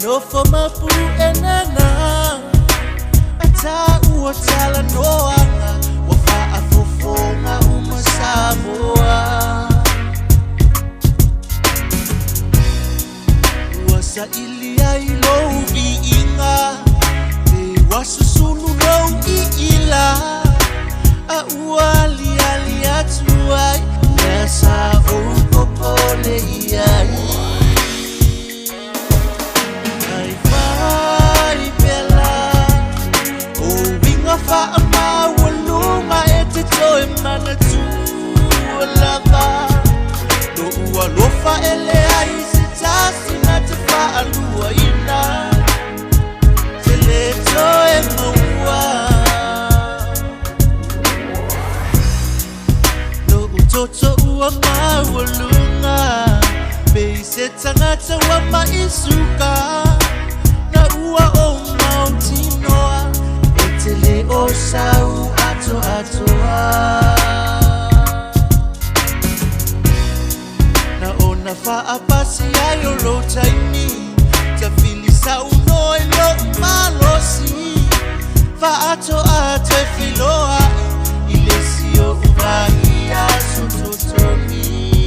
no for my boo and nana. Ata uatala noanga, wafa afofonga umasamoa. Wasa ilia ilo iinga, me wasusunu no iila. A uali ali atuai, nasa upopole iai. Fa ama walunga etito emana tu lava do ualofa ele aisitasi na tefa alua ina teleto emaua do utoto uama walunga beisetangata wama isuka na ua o mautinoa tele o sau ato na ona fa apasi ayo lo taimi ta filisa uno elo malosi fa ato filoa ilesio ubai asutotoni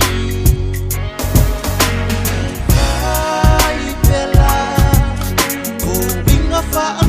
bella o binga fa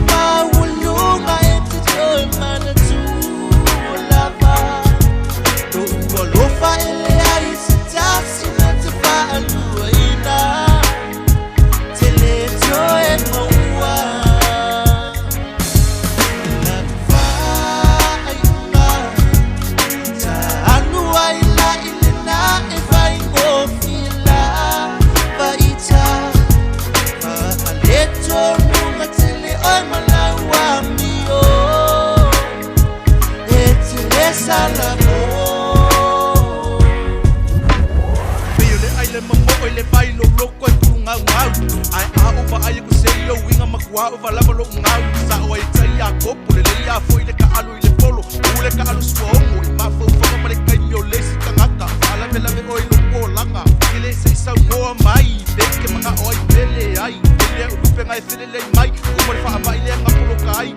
wa vala lo ngau sa o tai a kopu le ia foi le ka alu le polo ule ka alu suongo i ma fo fo ma le kanyo le sitangata ala vela me oi lo polanga ile se sa mo mai de ke maka oi pele ai ile u pe ngai fele le mai o mo fa mai le ngapolo kai